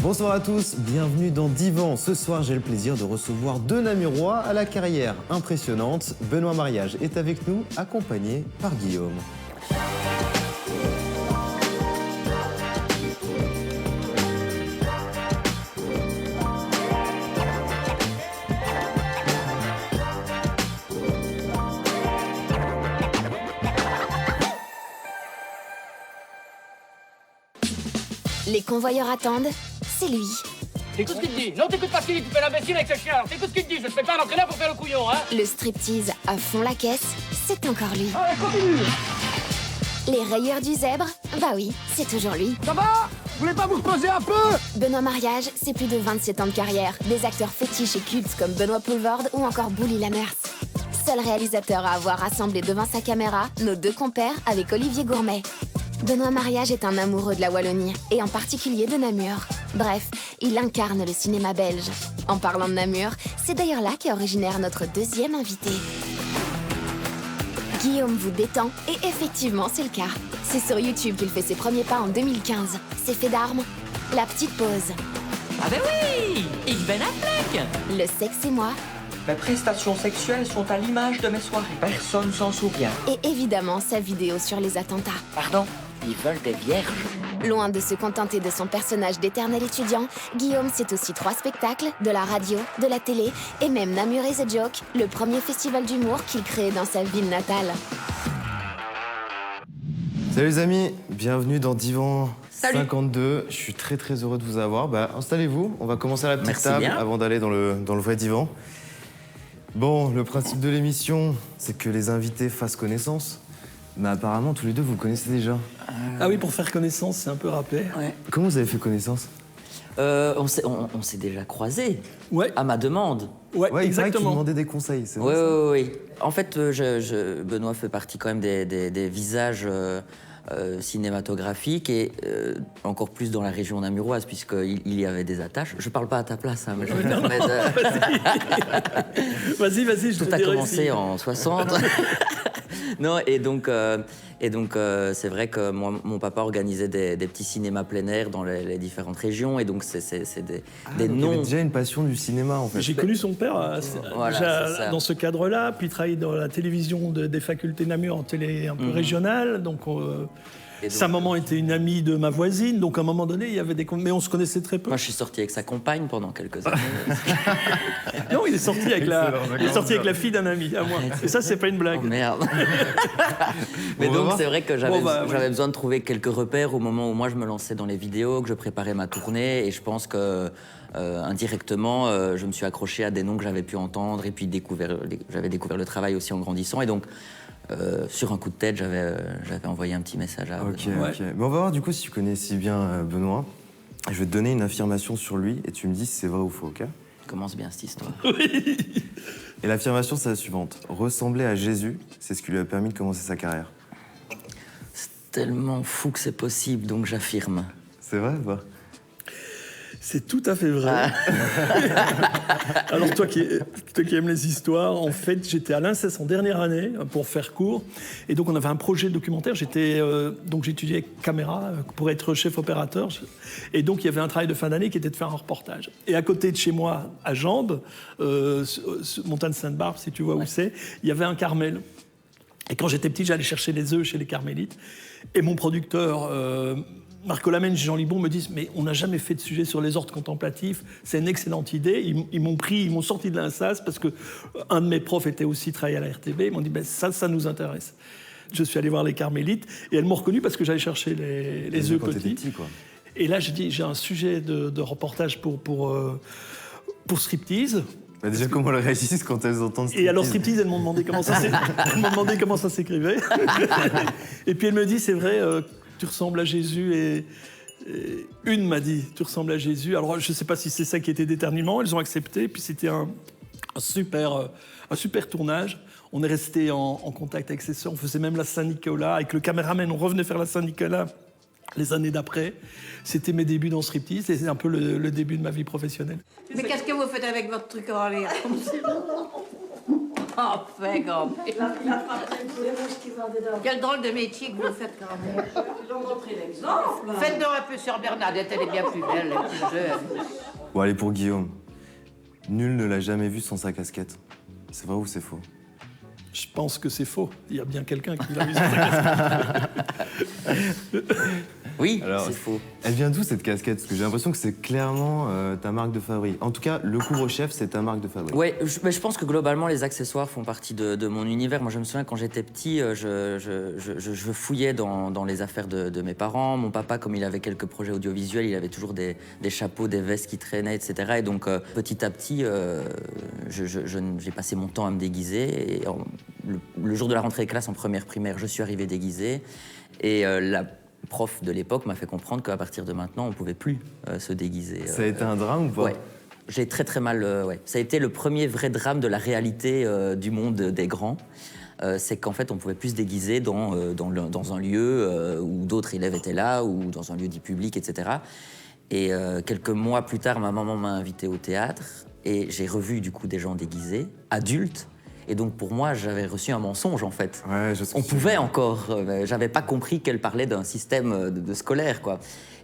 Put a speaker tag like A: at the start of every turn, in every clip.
A: Bonsoir à tous, bienvenue dans Divan. Ce soir, j'ai le plaisir de recevoir deux Namurois à la carrière impressionnante. Benoît Mariage est avec nous, accompagné par Guillaume.
B: Les convoyeurs attendent, c'est lui.
C: T'écoutes ce qu'il te dit. Non, t'écoutes pas ce qu'il dit, tu fais l'imbécile avec ce chien. Alors t'écoutes ce qu'il te dit, je te fais pas un entraîneur pour faire le couillon, hein.
B: Le striptease à fond la caisse, c'est encore lui.
C: Allez, continue.
B: Les rayures du zèbre, bah oui, c'est toujours lui.
C: Ça va? Vous voulez pas vous reposer un peu?
B: Benoît Mariage, c'est plus de 27 ans de carrière, des acteurs fétiches et cultes comme Benoît Poelvoorde ou encore Bouli Lamers. Seul réalisateur à avoir rassemblé devant sa caméra nos deux compères avec Olivier Gourmet. Benoît Mariage est un amoureux de la Wallonie, et en particulier de Namur. Bref, il incarne le cinéma belge. En parlant de Namur, c'est d'ailleurs là qu'est originaire notre deuxième invité. Guillaume vous détend, et effectivement, c'est le cas. C'est sur YouTube qu'il fait ses premiers pas en 2015. C'est fait d'armes. La petite pause.
D: Ah ben oui, ik ben Affleck.
B: Le sexe et moi.
D: Mes prestations sexuelles sont à l'image de mes soirées. Personne s'en souvient.
B: Et évidemment, sa vidéo sur les attentats.
D: Pardon? Ils veulent des vierges.
B: Loin de se contenter de son personnage d'éternel étudiant, Guillaume c'est aussi 3 spectacles, de la radio, de la télé et même Namur is a Joke, le premier festival d'humour qu'il crée dans sa ville natale.
A: Salut les amis, bienvenue dans Divan
D: Salut.
A: 52. Je suis très heureux de vous avoir. Installez-vous, on va commencer à la petite
D: Merci
A: table
D: bien.
A: avant d'aller dans le vrai divan. Bon, le principe de l'émission, c'est que les invités fassent connaissance. Mais apparemment, tous les deux, vous le connaissez déjà.
E: Ah oui, pour faire connaissance, c'est un peu râpé.
D: Ouais.
A: Comment vous avez fait connaissance?
D: On s'est déjà croisés.
E: Ouais,
D: À ma demande.
E: ouais,
A: Ouais, il paraît qu'il
E: exactement.
A: demandait des conseils, c'est
D: Oui,
A: vrai ça
D: oui, oui. En fait, Benoît fait partie quand même des visages cinématographiques et encore plus dans la région namuroise, puisqu'il y avait des attaches. Je parle pas à ta place, hein, mais je me permets de...
E: Vas-y, je
D: Tout
E: te
D: a
E: dirai
D: commencé
E: si-
D: en 60. Non, et donc c'est vrai que mon papa organisait des petits cinémas plein air dans les différentes régions, et donc c'est des
A: Donc, il y
D: noms.
A: avait déjà une passion du cinéma, en fait.
E: J'ai connu son père
D: Voilà,
E: déjà
D: c'est ça.
E: dans ce cadre-là, puis il travaillait dans la télévision des facultés Namur en télé un peu régionale. Donc,
D: Et donc,
E: sa maman était une amie de ma voisine, donc à un moment donné, il y avait des... Mais on se connaissait très peu.
D: Moi, je suis sorti avec sa compagne pendant quelques années.
E: Non, il est sorti avec, la fille d'un ami, à moi. Et ça, c'est pas une blague.
D: Oh merde. Mais
A: On va
D: donc
A: voir.
D: c'est vrai que j'avais
E: Bon, bah,
D: j'avais
E: ouais.
D: besoin de trouver quelques repères au moment où moi je me lançais dans les vidéos, que je préparais ma tournée, et je pense que indirectement je me suis accroché à des noms que j'avais pu entendre, et puis j'avais découvert le travail aussi en grandissant, et donc sur un coup de tête j'avais envoyé un petit message à
A: Ok,
D: Benoît.
E: Ouais.
A: ok. Mais on va voir du coup si tu connais si bien Benoît. Je vais te donner une affirmation sur lui et tu me dis si c'est vrai ou faux, ok?
D: Commence bien cette histoire.
A: Et l'affirmation, c'est la suivante. Ressembler à Jésus, c'est ce qui lui a permis de commencer sa carrière.
D: C'est tellement fou que c'est possible, donc j'affirme.
A: C'est vrai ou pas?
E: C'est tout à fait vrai. Alors toi qui aimes les histoires, en fait, j'étais à l'INSES en dernière année pour faire cours, et donc on avait un projet documentaire. Donc j'étudiais caméra pour être chef opérateur, et donc il y avait un travail de fin d'année qui était de faire un reportage. Et à côté de chez moi, à Jambes, Montagne Sainte-Barbe, si tu vois où c'est, il y avait un Carmel. Et quand j'étais petit, j'allais chercher les œufs chez les carmélites, et mon producteur Marco Lamène et Jean Libon me disent « Mais on n'a jamais fait de sujet sur les ordres contemplatifs, c'est une excellente idée. » Ils m'ont sorti de l'INSAS parce qu'un de mes profs était aussi travaillé à la RTB. Ils m'ont dit « Ça nous intéresse. » Je suis allé voir les carmélites et elles m'ont reconnu parce que j'allais chercher les œufs
A: Quand t'étais
E: petits.
A: petit, quoi.
E: Et là, j'ai dit « J'ai un sujet de reportage pour striptease. »
A: Bah déjà, comment elles réagissent quand elles entendent
E: Et alors striptease, elles m'ont demandé comment ça s'écrivait. Et puis elle me dit, c'est vrai, tu ressembles à Jésus, et une m'a dit, tu ressembles à Jésus. Alors je ne sais pas si c'est ça qui était déterminant, elles ont accepté, puis c'était un super tournage. On est resté en contact avec ses sœurs, on faisait même la Saint-Nicolas, avec le caméraman, on revenait faire la Saint-Nicolas les années d'après. C'était mes débuts dans striptease, et c'est un peu le début de ma vie professionnelle.
F: Mais qu'est-ce que vous faites avec votre truc en l'air comme ça? Enfin, grand-mère.
G: Il a frappé tous les mouches qui vont dedans.
F: Quel drôle de métier que vous faites, grand-mère.
G: Ils ont montré l'exemple.
F: Faites donc un peu sur Bernadette, elle est bien plus belle, elle est plus jeune.
A: Bon, allez, pour Guillaume. Nul ne l'a jamais vu sans sa casquette. C'est vrai ou c'est faux?
E: Je pense que c'est faux. Il y a bien quelqu'un qui l'a mis sur sa casquette.
D: Oui,
A: Alors,
D: c'est faux.
A: Elle vient d'où cette casquette? Parce que j'ai l'impression que c'est clairement ta marque de fabrique. En tout cas, le couvre-chef, c'est ta marque de fabrique.
D: Ouais, mais je pense que globalement, les accessoires font partie de mon univers. Moi, je me souviens, quand j'étais petit, je fouillais dans les affaires de mes parents. Mon papa, comme il avait quelques projets audiovisuels, il avait toujours des chapeaux, des vestes qui traînaient, etc. Et donc, petit à petit, j'ai passé mon temps à me déguiser. Et le jour de la rentrée des classes en première primaire, je suis arrivé déguisé. Et la prof de l'époque m'a fait comprendre qu'à partir de maintenant, on ne pouvait plus se déguiser.
A: Ça a été un drame ou pas?
D: Ouais. J'ai très mal... ouais. Ça a été le premier vrai drame de la réalité du monde des grands. C'est qu'en fait, on ne pouvait plus se déguiser dans un lieu où d'autres élèves étaient là, ou dans un lieu dit public, etc. Et quelques mois plus tard, ma maman m'a invité au théâtre, et j'ai revu du coup des gens déguisés, adultes. Et donc pour moi, j'avais reçu un mensonge en fait.
A: Ouais,
D: on pouvait encore, j'avais pas compris qu'elle parlait d'un système de scolaire quoi.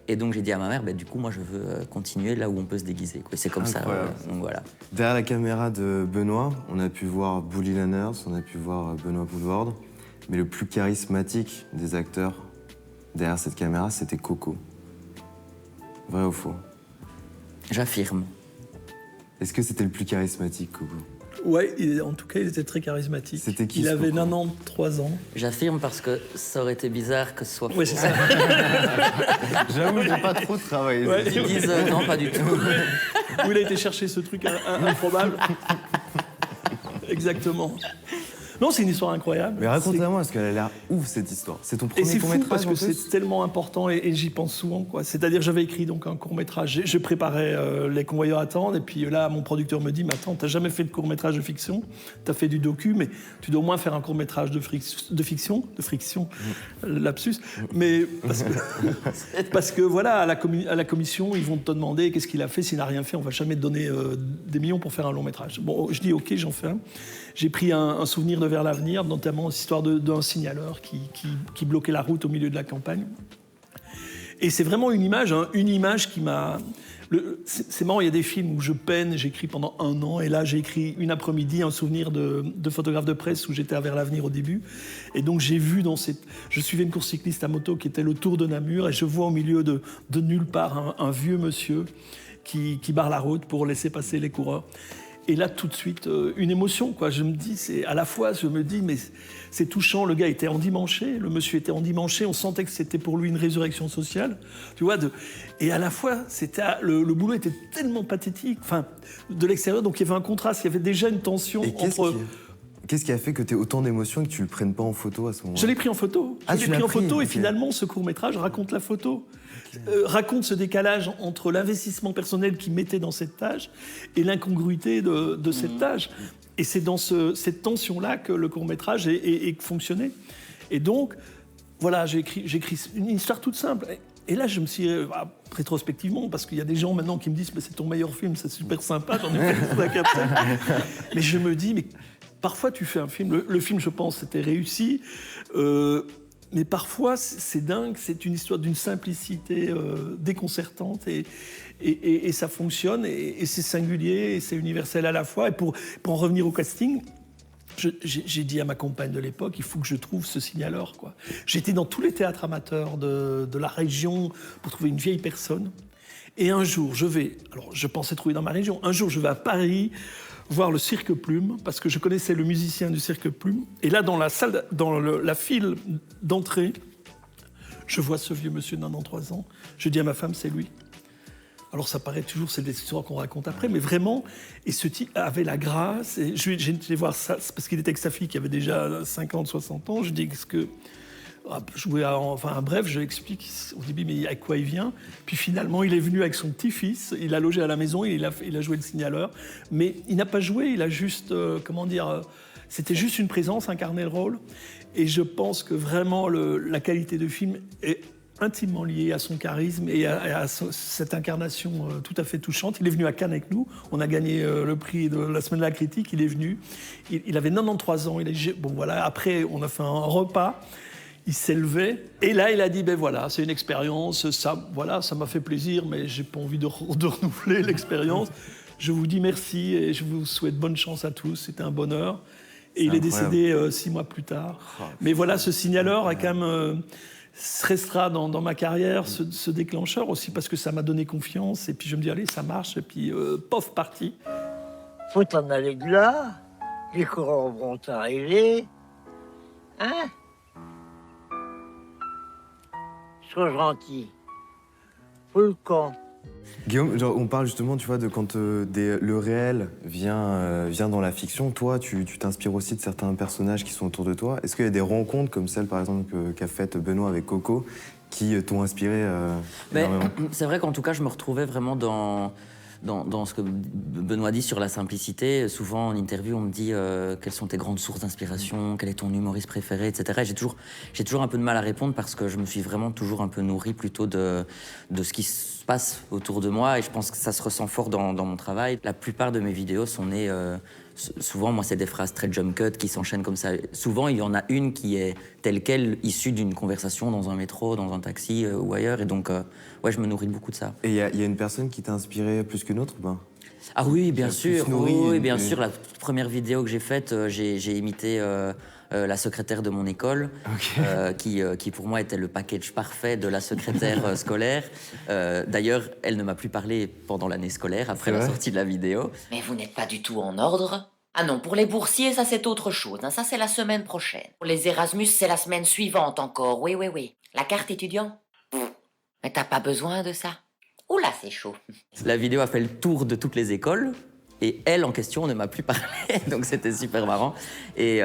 D: Et donc j'ai dit à ma mère, du coup moi je veux continuer là où on peut se déguiser. C'est comme
A: incroyable.
D: Ça. Donc voilà.
A: Derrière la caméra de Benoît, on a pu voir Bully Lanners, on a pu voir Benoît Poelvoorde, mais le plus charismatique des acteurs derrière cette caméra, c'était Coco. Vrai ou faux?
D: J'affirme.
A: Est-ce que c'était le plus charismatique, Coco?
E: Ouais, en tout cas, il était très charismatique.
A: C'était qui,
E: Il
A: ce
E: avait
A: Coco?
E: 93 ans.
D: J'affirme parce que ça aurait été bizarre que ce soit faux.
E: Oui, c'est ça.
A: J'avoue, j'ai pas trop travaillé.
E: Ouais.
D: Ils disent non, pas du tout.
E: Où il a été chercher ce truc improbable. Exactement. Non, c'est une histoire incroyable.
A: Mais raconte-moi, parce qu'elle a l'air ouf, cette histoire. C'est ton
E: Et
A: premier
E: c'est fou
A: court-métrage
E: parce que
A: en plus?
E: c'est tellement important et j'y pense souvent, quoi. C'est-à-dire, j'avais écrit donc un court-métrage. Je préparais Les Convoyeurs attendent, et puis là, mon producteur me dit, mais attends, t'as jamais fait de court-métrage de fiction, t'as fait du docu, mais tu dois au moins faire un court-métrage de friction, lapsus. Mais parce que voilà, à la commission, ils vont te demander qu'est-ce qu'il a fait. S'il n'a rien fait, on va jamais te donner des millions pour faire un long-métrage. Bon, je dis ok, j'en fais un. J'ai pris un souvenir de Vers l'avenir, notamment l'histoire d'un signaleur qui bloquait la route au milieu de la campagne. Et c'est vraiment une image qui m'a... C'est marrant, il y a des films où je peine, j'écris pendant 1 an, et là j'ai écrit une après-midi un souvenir de photographe de presse où j'étais à Vers l'avenir au début. Et donc j'ai vu je suivais une course cycliste à moto qui était le Tour de Namur, et je vois au milieu de nulle part un vieux monsieur qui barre la route pour laisser passer les coureurs. Et là, tout de suite, une émotion, quoi. Je me dis, mais c'est touchant. Le gars était endimanché, le monsieur était endimanché. On sentait que c'était pour lui une résurrection sociale, tu vois. Et à la fois, le boulot était tellement pathétique, enfin, de l'extérieur. Donc il y avait un contraste, il y avait déjà une tension entre.
A: Qu'est-ce qui a fait que tu aies autant d'émotions et que tu le prennes pas en photo à ce moment-là?
E: Je l'ai pris en photo.
A: Ah,
E: je l'ai pris en photo,
A: okay.
E: Et finalement, ce court-métrage raconte la photo. Raconte ce décalage entre l'investissement personnel qu'il mettait dans cette tâche et l'incongruité de cette tâche. Et c'est dans cette tension-là que le court-métrage est fonctionné. Et donc, voilà, j'ai écrit une histoire toute simple. Et là, je me suis rétrospectivement, parce qu'il y a des gens maintenant qui me disent « mais c'est ton meilleur film, c'est super sympa, j'en ai fait un capteur. » Mais je me dis, mais parfois tu fais un film, le film, je pense, c'était réussi, mais parfois, c'est dingue, c'est une histoire d'une simplicité déconcertante et ça fonctionne et c'est singulier et c'est universel à la fois. Et pour en revenir au casting, j'ai dit à ma compagne de l'époque, il faut que je trouve ce signaleur, quoi. J'étais dans tous les théâtres amateurs de la région pour trouver une vieille personne. Et un jour, je pensais trouver dans ma région, un jour je vais à Paris voir le Cirque Plume, parce que je connaissais le musicien du Cirque Plume. Et là, dans la file d'entrée, je vois ce vieux monsieur de 93 ans. Je dis à ma femme, c'est lui. Alors ça paraît toujours, c'est des histoires qu'on raconte après, mais vraiment, et ce type avait la grâce. Et j'ai été voir ça, parce qu'il était avec sa fille qui avait déjà 50, 60 ans. Je dis, est-ce que... bref, je explique au début, mais à quoi il vient. Puis finalement, il est venu avec son petit-fils, il a logé à la maison et il a joué le signaleur. Mais il n'a pas joué, il a juste, c'était juste une présence, incarner le rôle. Et je pense que vraiment, la qualité de film intimement lié à son charisme et à cette incarnation tout à fait touchante. Il est venu à Cannes avec nous. On a gagné le prix de la Semaine de la Critique. Il est venu. Il avait 93 ans. Bon, voilà. Après, on a fait un repas. Il s'est levé. Et là, il a dit, ben voilà, c'est une expérience. Ça m'a fait plaisir, mais j'ai pas envie de renouveler l'expérience. Je vous dis merci et je vous souhaite bonne chance à tous. C'était un bonheur. Et il est décédé 6 mois plus tard. Mais voilà, ce signaleur a quand même... restera dans ma carrière ce déclencheur aussi parce que ça m'a donné confiance et puis je me dis allez ça marche et puis pof parti.
H: Faut t'en aller de là, les courants vont arriver, hein? Sois gentil, faut le camp.
A: Guillaume, genre, on parle justement, tu vois, de quand le réel vient dans la fiction. Toi, tu t'inspires aussi de certains personnages qui sont autour de toi. Est-ce qu'il y a des rencontres comme celle, par exemple, qu'a faite Benoît avec Coco, qui t'ont inspiré énormément?
D: C'est vrai qu'en tout cas, je me retrouvais vraiment dans ce que Benoît dit sur la simplicité. Souvent, en interview, on me dit quelles sont tes grandes sources d'inspiration, quel est ton humoriste préféré, etc. Et j'ai toujours un peu de mal à répondre parce que je me suis vraiment toujours un peu nourri plutôt de ce qui se passe autour de moi. Et je pense que ça se ressent fort dans mon travail. La plupart de mes vidéos sont nées... souvent, moi, c'est des phrases très jump cut qui s'enchaînent comme ça. Souvent, il y en a une qui est telle quelle, issue d'une conversation dans un métro, dans un taxi ou ailleurs. Et donc, ouais, je me nourris beaucoup de ça.
A: Et il y a une personne qui t'a inspiré plus qu'une autre ou pas?
D: Ah oui, bien sûr. Oui, bien
A: plus...
D: sûr. La première vidéo que j'ai faite, j'ai imité la secrétaire de mon école, qui pour moi était le package parfait de la secrétaire scolaire. D'ailleurs, elle ne m'a plus parlé pendant l'année scolaire, après la sortie de la vidéo.
I: Mais vous n'êtes pas du tout en ordre? Ah non, pour les boursiers, ça c'est autre chose. Hein. Ça c'est la semaine prochaine. Pour les Erasmus, c'est la semaine suivante encore. Oui. La carte étudiant? Mais t'as pas besoin de ça? Oula, c'est chaud.
D: La vidéo a fait le tour de toutes les écoles. Et elle, en question, ne m'a plus parlé, donc c'était super marrant. Et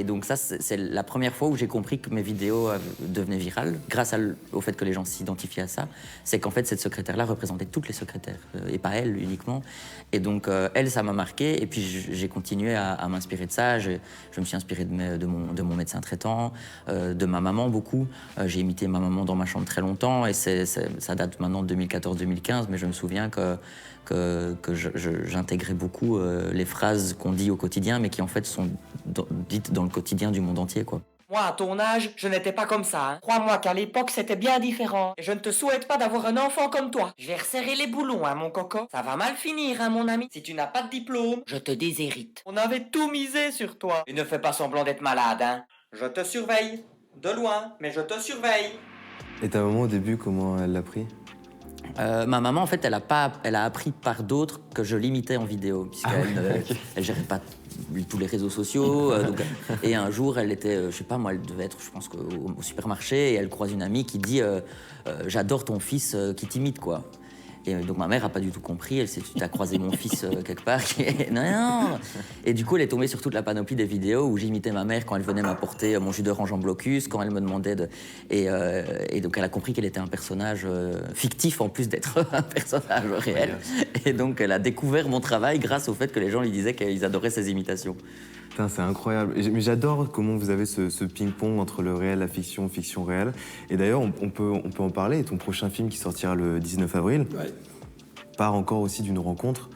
D: donc ça, c'est la première fois où j'ai compris que mes vidéos devenaient virales, grâce au fait que les gens s'identifiaient à ça. C'est qu'en fait, cette secrétaire-là représentait toutes les secrétaires, et pas elle uniquement. Et donc, elle, ça m'a marqué, et puis j'ai continué à m'inspirer de ça. Je me suis inspiré de mon médecin traitant, de ma maman beaucoup. J'ai imité ma maman dans ma chambre très longtemps, et ça date maintenant de 2014-2015, mais je me souviens que j'intégrais beaucoup les phrases qu'on dit au quotidien, mais qui en fait sont dites dans le quotidien du monde entier, quoi.
I: Moi, à ton âge, je n'étais pas comme ça. Hein. Crois-moi qu'à l'époque, c'était bien différent. Et je ne te souhaite pas d'avoir un enfant comme toi. Je vais resserrer les boulons, hein, mon coco. Ça va mal finir, hein, mon ami. Si tu n'as pas de diplôme, je te déshérite. On avait tout misé sur toi. Et ne fais pas semblant d'être malade, hein. Je te surveille. De loin, mais je te surveille.
A: Et ta maman, au début, comment elle l'a pris?
D: Ma maman, en fait, elle a appris par d'autres que je l'imitais en vidéo, puisqu'elle elle gérait pas tous les réseaux sociaux. Et un jour, elle était, je sais pas moi, elle devait être, je pense, au supermarché, et elle croise une amie qui dit j'adore ton fils qui t'imite, quoi. Et donc ma mère a pas du tout compris, elle s'est dit, t'as croisé mon fils quelque part. Non. Et du coup, elle est tombée sur toute la panoplie des vidéos où j'imitais ma mère quand elle venait m'apporter mon jus d'orange en blocus, quand elle me demandait de... Et donc elle a compris qu'elle était un personnage fictif en plus d'être un personnage réel. Et donc elle a découvert mon travail grâce au fait que les gens lui disaient qu'ils adoraient ses imitations.
A: Putain, c'est incroyable. Mais j'adore comment vous avez ce ping-pong entre le réel, la fiction, fiction réelle. Et d'ailleurs, on peut en parler. Et ton prochain film qui sortira le 19 avril part encore aussi d'une rencontre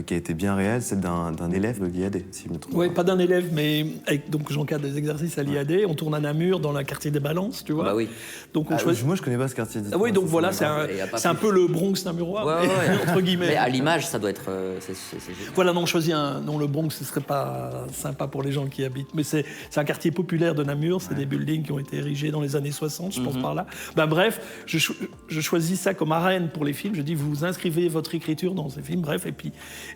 A: qui a été bien réelle, celle d'un élève de l'IAD, si je me trompe.
E: Oui, pas d'un élève, mais donc j'encadre des exercices à l'IAD. On tourne à Namur, dans le quartier des Balances, tu vois.
D: Bah oui.
E: Donc
A: moi, je connais pas ce quartier.
E: Oui, donc voilà, c'est un peu le Bronx namurois, entre guillemets.
D: Mais à l'image, ça doit être...
E: Voilà, non, on choisit un nom. Le Bronx, ce serait pas sympa pour les gens qui y habitent. Mais c'est un quartier populaire de Namur. C'est des buildings qui ont été érigés dans les années 60, je pense, par là. Ben, bref, je choisis ça comme arène pour les films. Je dis, vous inscrivez votre écriture dans ces films, bref.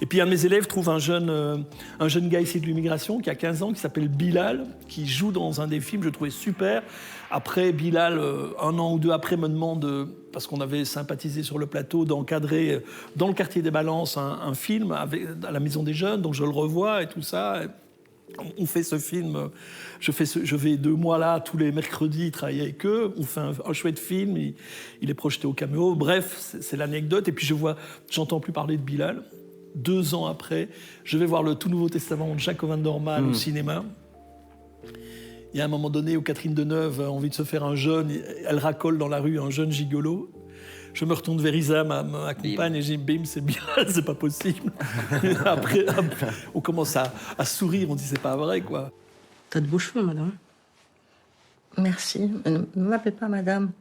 E: Et puis un de mes élèves trouve un jeune gars ici de l'immigration qui a 15 ans, qui s'appelle Bilal, qui joue dans un des films, je trouvais super. Après, Bilal, un an ou deux après, me demande, parce qu'on avait sympathisé sur le plateau, d'encadrer dans le quartier des Balances un film à la Maison des Jeunes, donc je le revois et tout ça. On fait ce film, je vais 2 mois là, tous les mercredis, travailler avec eux. On fait un chouette film, il est projeté au Caméo. Bref, c'est l'anecdote. Et puis j'entends plus parler de Bilal. 2 ans après, je vais voir le Tout Nouveau Testament de Jacob van Dormael au cinéma. Il y a un moment donné où Catherine Deneuve a envie de se faire un jeune, elle racole dans la rue un jeune gigolo. Je me retourne vers Isa, ma compagne, et je dis bim, c'est bien, c'est pas possible. après, on commence à sourire, on dit c'est pas vrai, quoi.
J: T'as de beaux cheveux, madame.
K: Merci. Ne m'appelez pas madame.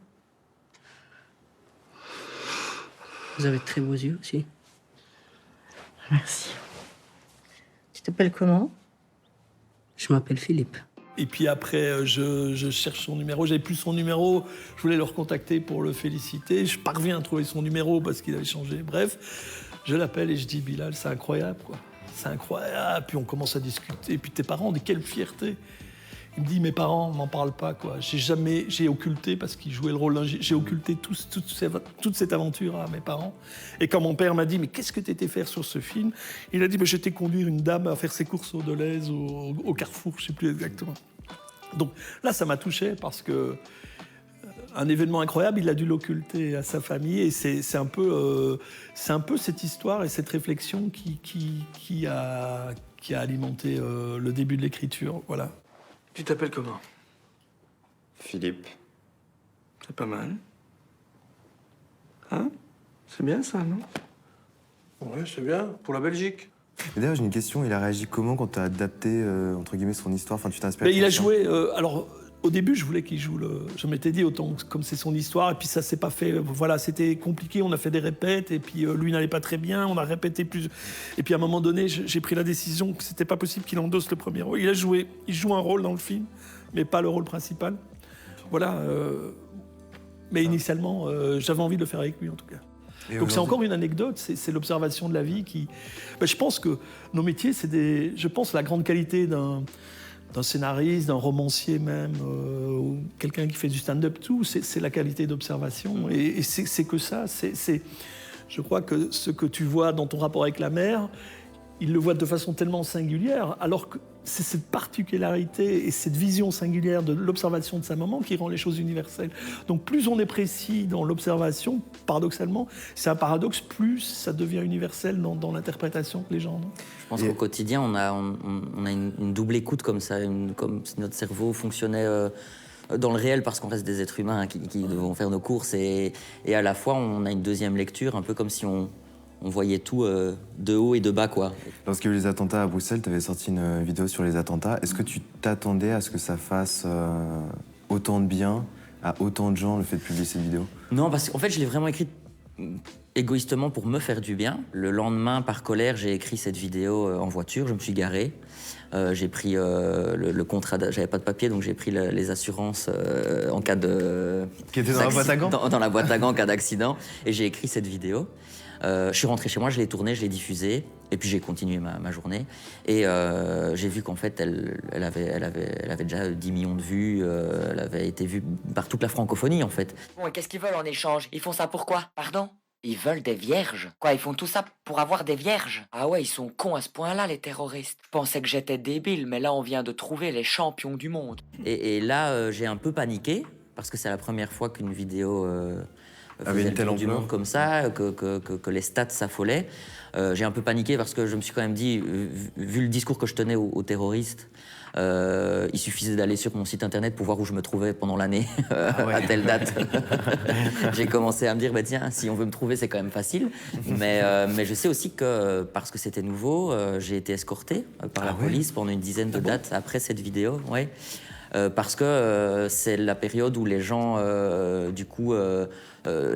J: Vous avez de très beaux yeux aussi.
K: Merci. Tu t'appelles comment?
J: Je m'appelle Philippe.
E: Et puis après, je cherche son numéro. J'avais plus son numéro. Je voulais le recontacter pour le féliciter. Je parviens à trouver son numéro parce qu'il avait changé. Bref, je l'appelle et je dis Bilal, c'est incroyable, quoi. C'est incroyable. Puis on commence à discuter. Et puis tes parents, de quelle fierté. Il me dit mes parents m'en parlent pas, quoi. J'ai occulté parce qu'il jouait le rôle d'un. J'ai occulté toute cette aventure à mes parents. Et quand mon père m'a dit mais qu'est-ce que t'étais faire sur ce film, il a dit mais j'étais conduire une dame à faire ses courses au Deleuze au Carrefour, je sais plus exactement. Donc là ça m'a touché parce que un événement incroyable, il a dû l'occulter à sa famille et c'est un peu cette histoire et cette réflexion qui a alimenté le début de l'écriture, voilà.
L: Tu t'appelles comment?
A: Philippe.
L: C'est pas mal. Hein? C'est bien ça, non? Ouais, c'est bien. Pour la Belgique.
A: Et d'ailleurs, j'ai une question. Il a réagi comment quand tu as adapté, entre guillemets, son histoire? Enfin, tu t'es inspiré.
E: Il a joué... alors, au début, je voulais qu'il joue le... Je m'étais dit, autant comme c'est son histoire, et puis ça s'est pas fait... Voilà, c'était compliqué, on a fait des répètes, et puis lui n'allait pas très bien, on a répété plus... Et puis à un moment donné, j'ai pris la décision que c'était pas possible qu'il endosse le premier rôle. Il joue un rôle dans le film, mais pas le rôle principal. Voilà. Mais initialement, j'avais envie de le faire avec lui, en tout cas. Et donc c'est encore une anecdote, c'est l'observation de la vie qui... Ben, je pense que nos métiers, c'est des... Je pense la grande qualité d'un scénariste, d'un romancier même, ou quelqu'un qui fait du stand-up, tout, c'est la qualité d'observation. Et c'est que ça. Je crois que ce que tu vois dans ton rapport avec la mer, il le voit de façon tellement singulière, alors que c'est cette particularité et cette vision singulière de l'observation de sa maman qui rend les choses universelles. Donc plus on est précis dans l'observation, paradoxalement, c'est un paradoxe, plus ça devient universel dans l'interprétation que les gens ont.
D: Je pense qu'au quotidien, on a une double écoute comme ça, comme si notre cerveau fonctionnait dans le réel parce qu'on reste des êtres humains qui devons faire nos courses et à la fois on a une deuxième lecture, un peu comme si on voyait tout de haut et de bas, quoi.
A: Lorsqu'il y a eu les attentats à Bruxelles, tu avais sorti une vidéo sur les attentats. Est-ce que tu t'attendais à ce que ça fasse autant de bien à autant de gens, le fait de publier cette vidéo? Non, parce qu'en fait, je l'ai vraiment écrite égoïstement pour me faire du bien. Le lendemain, par colère, j'ai écrit cette vidéo en voiture, je me suis garé. J'ai pris le contrat, j'avais pas de papier, donc j'ai pris les assurances en cas de... Qui était dans la boîte à gants? Dans la boîte à gants en cas d'accident. Et j'ai écrit cette vidéo. Je suis rentré chez moi, je l'ai tournée, je l'ai diffusée, et puis j'ai continué ma journée. Et j'ai vu qu'en fait, elle avait déjà 10 millions de vues, elle avait été vue par toute la francophonie, en fait.
I: Bon, et qu'est-ce qu'ils veulent en échange? Ils font ça pourquoi? Pardon? Ils veulent des vierges? Quoi, ils font tout ça pour avoir des vierges? Ah ouais, ils sont cons à ce point-là, les terroristes. Je pensais que j'étais débile, mais là, on vient de trouver les champions du monde.
D: Et là, j'ai un peu paniqué, parce que c'est la première fois qu'une vidéo...
A: avait une telle
D: du monde comme ça, que les stats s'affolaient. J'ai un peu paniqué parce que je me suis quand même dit, vu le discours que je tenais aux terroristes, il suffisait d'aller sur mon site internet pour voir où je me trouvais pendant l'année, à telle date. J'ai commencé à me dire, bah, tiens, si on veut me trouver, c'est quand même facile. Mais je sais aussi que, parce que c'était nouveau, j'ai été escorté par la police pendant une dizaine de dates après cette vidéo. Ouais. Parce que c'est la période où les gens, du coup,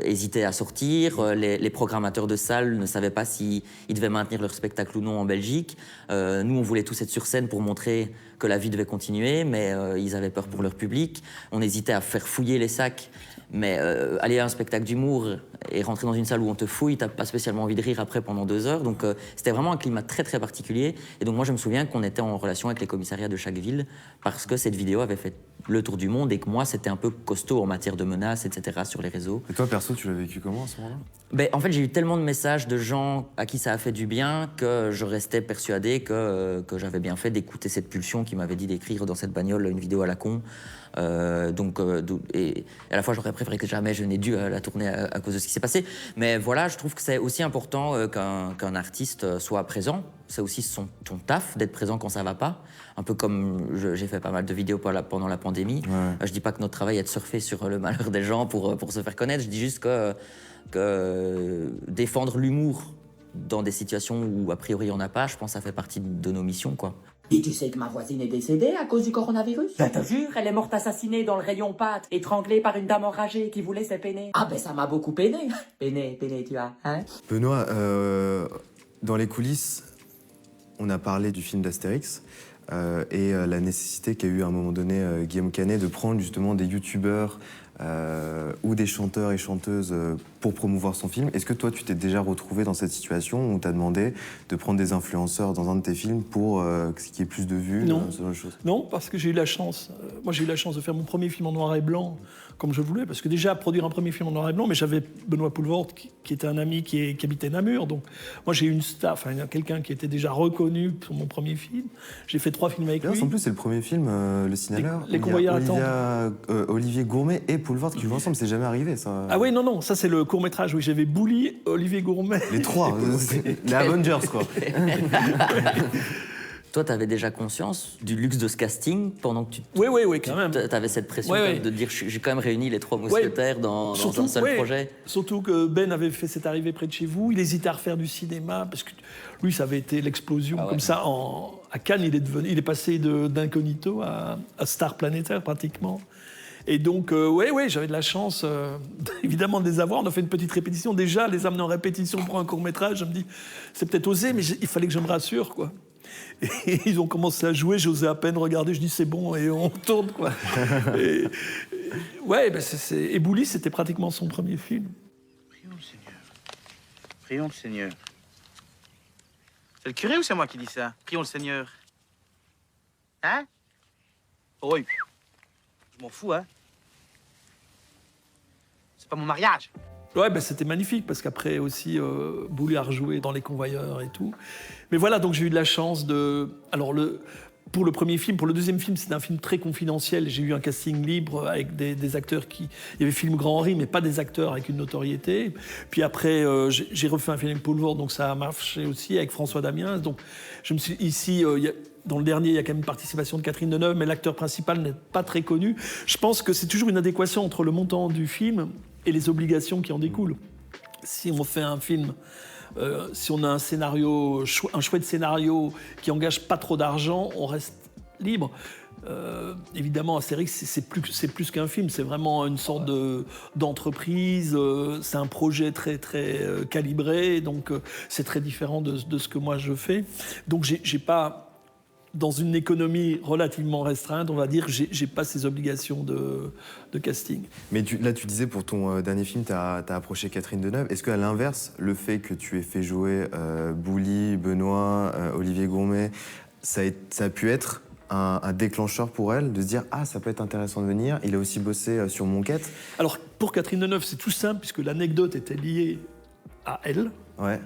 D: hésitaient à sortir. Les programmateurs de salles ne savaient pas s'ils devaient maintenir leur spectacle ou non en Belgique. Nous, on voulait tous être sur scène pour montrer que la vie devait continuer, mais ils avaient peur pour leur public. On hésitait à faire fouiller les sacs. Mais aller à un spectacle d'humour et rentrer dans une salle où on te fouille, t'as pas spécialement envie de rire après pendant 2 heures. Donc c'était vraiment un climat très très particulier. Et donc moi je me souviens qu'on était en relation avec les commissariats de chaque ville parce que cette vidéo avait fait le tour du monde et que moi c'était un peu costaud en matière de menaces, etc. sur les réseaux. Et toi perso, tu l'as vécu comment à ce moment-là? Ben, en fait j'ai eu tellement de messages de gens à qui ça a fait du bien que je restais persuadé que j'avais bien fait d'écouter cette pulsion qui m'avait dit d'écrire dans cette bagnole une vidéo à la con Et à la fois, j'aurais préféré que jamais je n'ai dû la tourner à cause de ce qui s'est passé. Mais voilà, je trouve que c'est aussi important qu'un artiste soit présent. C'est aussi ton taf d'être présent quand ça va pas. Un peu comme j'ai fait pas mal de vidéos pendant la pandémie. Ouais. Je dis pas que notre travail est de surfer sur le malheur des gens pour se faire connaître. Je dis juste que défendre l'humour dans des situations où a priori il n'y en a pas, je pense que ça fait partie de nos missions, quoi.
I: Et tu sais que ma voisine est décédée à cause du coronavirus? Je te jure, elle est morte assassinée dans le rayon pâtes, étranglée par une dame enragée qui voulait ses peinées. Ah ben ça m'a beaucoup peiné. Peiné, tu vois, hein?
A: Benoît, dans les coulisses, on a parlé du film d'Astérix et la nécessité qu'a eu à un moment donné Guillaume Canet de prendre justement des youtubeurs ou des chanteurs et chanteuses pour promouvoir son film. Est-ce que toi, tu t'es déjà retrouvé dans cette situation où on t'a demandé de prendre des influenceurs dans un de tes films pour qu'il y ait plus de vues?
E: Non,
A: ce genre de choses?
E: Non, parce que j'ai eu la chance. Moi, j'ai eu la chance de faire mon premier film en noir et blanc comme je voulais, parce que déjà, produire un premier film en noir et blanc, mais j'avais Benoît Poelvoorde, qui était un ami qui habitait Namur, donc moi, j'ai eu une star, enfin, quelqu'un qui était déjà reconnu pour mon premier film. J'ai fait 3 films avec lui.
A: En plus, c'est le premier film, Le Signaleur.
E: Les Convoyeurs attendent.
A: Olivier Gourmet et Poelvoorde qui jouent ensemble, c'est jamais arrivé, ça.
E: Ah oui, non, ça c'est le court-métrage, oui, j'avais Bouli, Olivier Gourmet.
A: Les 3, les Avengers, quoi.
D: Toi, tu avais déjà conscience du luxe de ce casting pendant que
E: Oui, quand même.
D: Tu avais cette pression de dire j'ai quand même réuni les 3 mousquetaires dans un seul projet.
E: Surtout que Ben avait fait cette arrivée près de chez vous. Il hésitait à refaire du cinéma parce que lui, ça avait été l'explosion. Comme ça, à Cannes, il est passé d'incognito à star planétaire pratiquement. Et donc, j'avais de la chance, évidemment, de les avoir. On a fait une petite répétition. Déjà, les amener en répétition pour un court-métrage, je me dis, c'est peut-être osé, mais il fallait que je me rassure, quoi. Et ils ont commencé à jouer, j'osais à peine regarder, je dis c'est bon, et on tourne, quoi. Et Bouli, c'était pratiquement son premier film.
M: Prions le Seigneur. Prions le Seigneur. C'est le curé ou c'est moi qui dis ça? Prions le Seigneur. Hein? Oh oui. Je m'en fous, hein. C'est pas mon mariage.
E: Ouais, c'était magnifique, parce qu'après aussi, Bouli a rejoué dans Les Convoyeurs et tout. Mais voilà, donc j'ai eu de la chance de... Alors, pour le premier film, pour le deuxième film, c'était un film très confidentiel. J'ai eu un casting libre avec des acteurs qui... Il y avait film Grand Henri, mais pas des acteurs avec une notoriété. Puis après, j'ai refait un film avec Poelvoorde, donc ça a marché aussi, avec François Damiens. Donc, je me suis... Ici, dans le dernier, il y a quand même une participation de Catherine Deneuve, mais l'acteur principal n'est pas très connu. Je pense que c'est toujours une adéquation entre le montant du film et les obligations qui en découlent. Si on fait un film, si on a un scénario, un chouette scénario qui engage pas trop d'argent, on reste libre. Évidemment, Astérix, c'est plus qu'un film, c'est vraiment une sorte d'entreprise, c'est un projet très, très calibré, donc c'est très différent de ce que moi je fais. Donc j'ai pas... Dans une économie relativement restreinte, on va dire, j'ai pas ces obligations de casting.
A: Mais là, tu disais, pour ton dernier film, t'as approché Catherine Deneuve. Est-ce qu'à l'inverse, le fait que tu aies fait jouer Bouli, Benoît, Olivier Gourmet, ça a pu être un déclencheur pour elle, de se dire « Ah, ça peut être intéressant de venir ». Il a aussi bossé sur Monquête.
E: Alors, pour Catherine Deneuve, c'est tout simple, puisque l'anecdote était liée à elle.
A: Ouais.